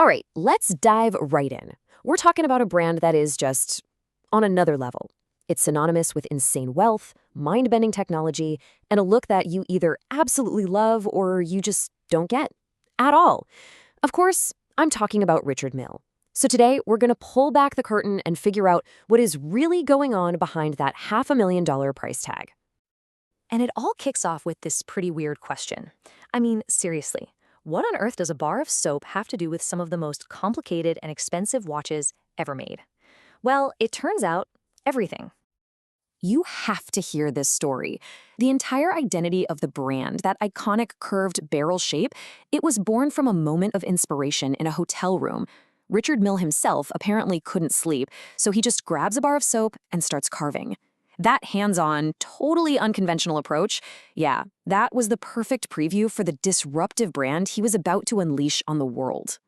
All right, let's dive right in. We're talking about a brand that is just on another level. It's synonymous with insane wealth, mind-bending technology, and a look that you either absolutely love or you just don't get at all. Of course, I'm talking about Richard Mille. So today, we're going to pull back the curtain and figure out what is really going on behind that $500,000 price tag. And it all kicks off with this pretty weird question. I mean, seriously, what on earth does a bar of soap have to do with some of the most complicated and expensive watches ever made? Well, it turns out everything. You have to hear this story. The entire identity of the brand, that iconic curved barrel shape, it was born from a moment of inspiration in a hotel room. Richard Mille himself apparently couldn't sleep, so he just grabs a bar of soap and starts carving. That hands-on, totally unconventional approach, yeah, that was the perfect preview for the disruptive brand he was about to unleash on the world.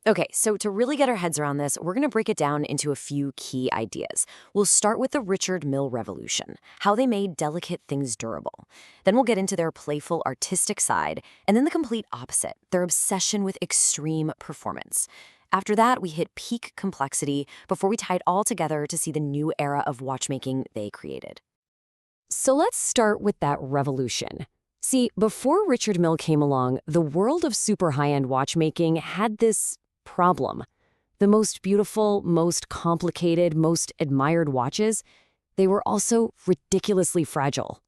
Okay, so to really get our heads around this, we're going to break it down into a few key ideas. We'll start with the Richard Mille revolution, how they made delicate things durable. Then we'll get into their playful, artistic side, and then the complete opposite, their obsession with extreme performance. After that, we hit peak complexity before we tie it all together to see the new era of watchmaking they created. So let's start with that revolution. See, before Richard Mille came along, the world of super high-end watchmaking had this problem. The most beautiful, most complicated, most admired watches, they were also ridiculously fragile.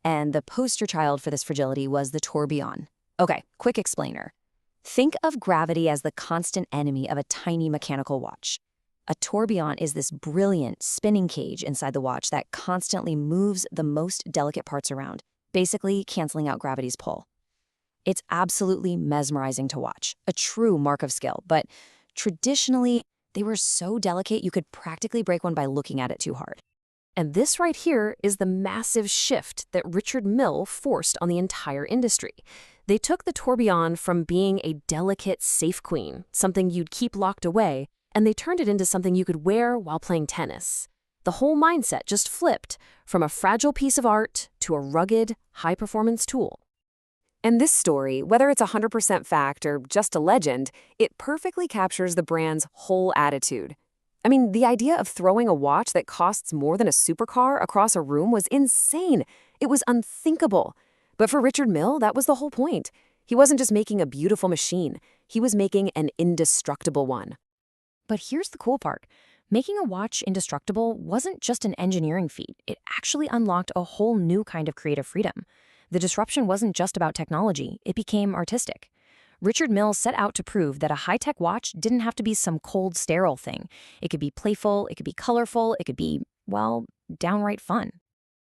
And the poster child for this fragility was the tourbillon. Okay, quick explainer. Think of gravity as the constant enemy of a tiny mechanical watch. A tourbillon is this brilliant spinning cage inside the watch that constantly moves the most delicate parts around, basically canceling out gravity's pull. It's absolutely mesmerizing to watch, a true mark of skill, but traditionally, they were so delicate you could practically break one by looking at it too hard. And this right here is the massive shift that Richard Mille forced on the entire industry. They took the tourbillon from being a delicate safe queen, something you'd keep locked away, and they turned it into something you could wear while playing tennis. The whole mindset just flipped from a fragile piece of art to a rugged, high-performance tool. And this story, whether it's 100% fact or just a legend, it perfectly captures the brand's whole attitude. I mean, the idea of throwing a watch that costs more than a supercar across a room was insane. It was unthinkable. But for Richard Mille, that was the whole point. He wasn't just making a beautiful machine. He was making an indestructible one. But here's the cool part. Making a watch indestructible wasn't just an engineering feat. It actually unlocked a whole new kind of creative freedom. The disruption wasn't just about technology. It became artistic. Richard Mille set out to prove that a high-tech watch didn't have to be some cold, sterile thing. It could be playful, it could be colorful, it could be, well, downright fun.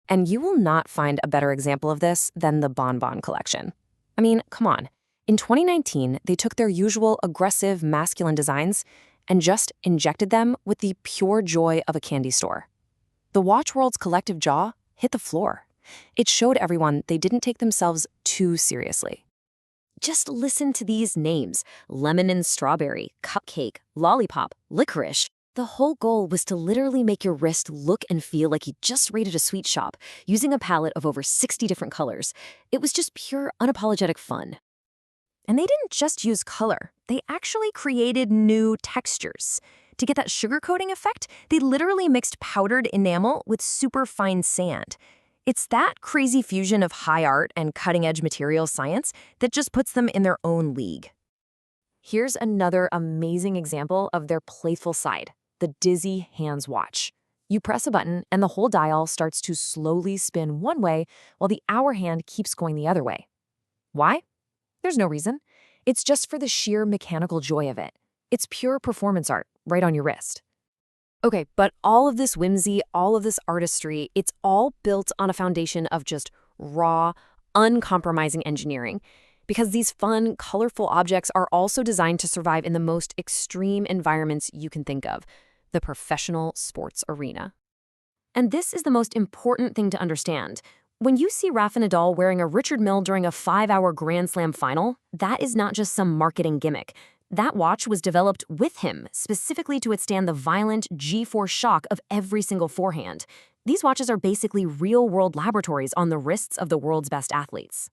And you will not find a better example of this than the Bon Bon collection. I mean, come on. In 2019, they took their usual aggressive, masculine designs and just injected them with the pure joy of a candy store. The watch world's collective jaw hit the floor. It showed everyone they didn't take themselves too seriously. Just listen to these names: lemon and strawberry, cupcake, lollipop, licorice. The whole goal was to literally make your wrist look and feel like you just raided a sweet shop, using a palette of over 60 different colors. It was just pure, unapologetic fun. And they didn't just use color. They actually created new textures. To get that sugar coating effect, they literally mixed powdered enamel with super fine sand. It's that crazy fusion of high art and cutting-edge material science that just puts them in their own league. Here's another amazing example of their playful side, the Dizzy Hands watch. You press a button and the whole dial starts to slowly spin one way while the hour hand keeps going the other way. Why? There's no reason. It's just for the sheer mechanical joy of it. It's pure performance art right on your wrist. Okay, but all of this whimsy, all of this artistry, it's all built on a foundation of just raw, uncompromising engineering. Because these fun, colorful objects are also designed to survive in the most extreme environments you can think of, the professional sports arena. And this is the most important thing to understand. When you see Rafa Nadal wearing a Richard Mille during a 5-hour Grand Slam final, that is not just some marketing gimmick. That watch was developed with him, specifically to withstand the violent G-force shock of every single forehand. These watches are basically real-world laboratories on the wrists of the world's best athletes.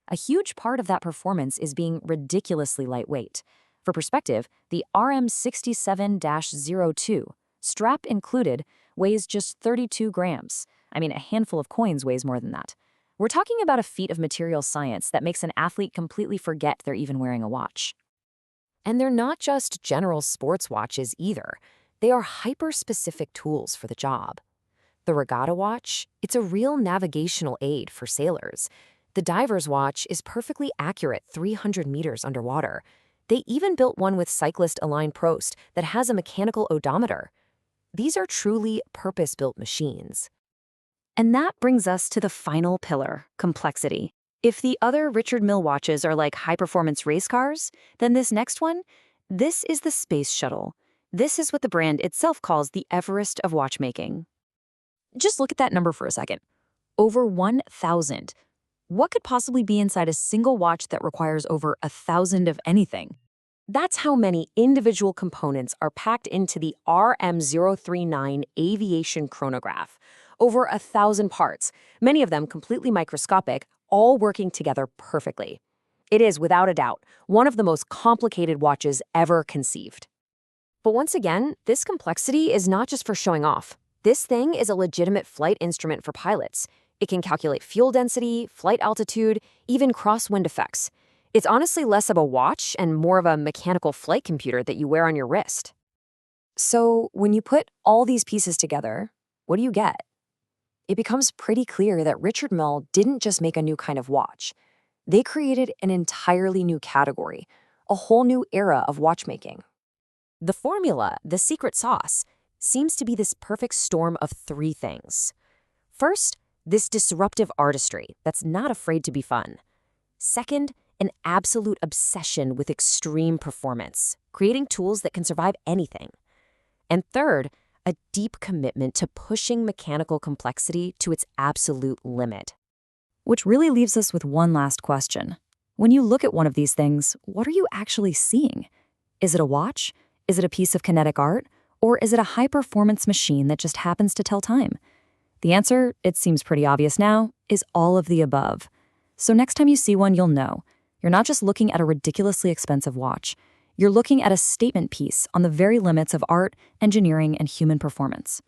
A huge part of that performance is being ridiculously lightweight. For perspective, the RM67-02, strap included, weighs just 32 grams. I mean, a handful of coins weighs more than that. We're talking about a feat of material science that makes an athlete completely forget they're even wearing a watch. And they're not just general sports watches either. They are hyper-specific tools for the job. The regatta watch, it's a real navigational aid for sailors. The diver's watch is perfectly accurate 300 meters underwater. They even built one with cyclist Alain Prost that has a mechanical odometer. These are truly purpose-built machines. And that brings us to the final pillar, complexity. If the other Richard Mille watches are like high-performance race cars, then this next one, this is the space shuttle. This is what the brand itself calls the Everest of watchmaking. Just look at that number for a second. Over 1,000. What could possibly be inside a single watch that requires over 1,000 of anything? That's how many individual components are packed into the RM039 aviation chronograph. Over 1,000 parts, many of them completely microscopic, all working together perfectly. It is, without a doubt, one of the most complicated watches ever conceived. But once again, this complexity is not just for showing off. This thing is a legitimate flight instrument for pilots. It can calculate fuel density, flight altitude, even crosswind effects. It's honestly less of a watch and more of a mechanical flight computer that you wear on your wrist. So when you put all these pieces together, what do you get? It becomes pretty clear that Richard Mille didn't just make a new kind of watch. They created an entirely new category, a whole new era of watchmaking. The formula, the secret sauce, seems to be this perfect storm of three things. First, this disruptive artistry that's not afraid to be fun. Second, an absolute obsession with extreme performance, creating tools that can survive anything. And third, a deep commitment to pushing mechanical complexity to its absolute limit. Which really leaves us with one last question. When you look at one of these things, what are you actually seeing? Is it a watch? Is it a piece of kinetic art? Or is it a high-performance machine that just happens to tell time? The answer, it seems pretty obvious now, is all of the above. So next time you see one, you'll know. You're not just looking at a ridiculously expensive watch. You're looking at a statement piece on the very limits of art, engineering, and human performance.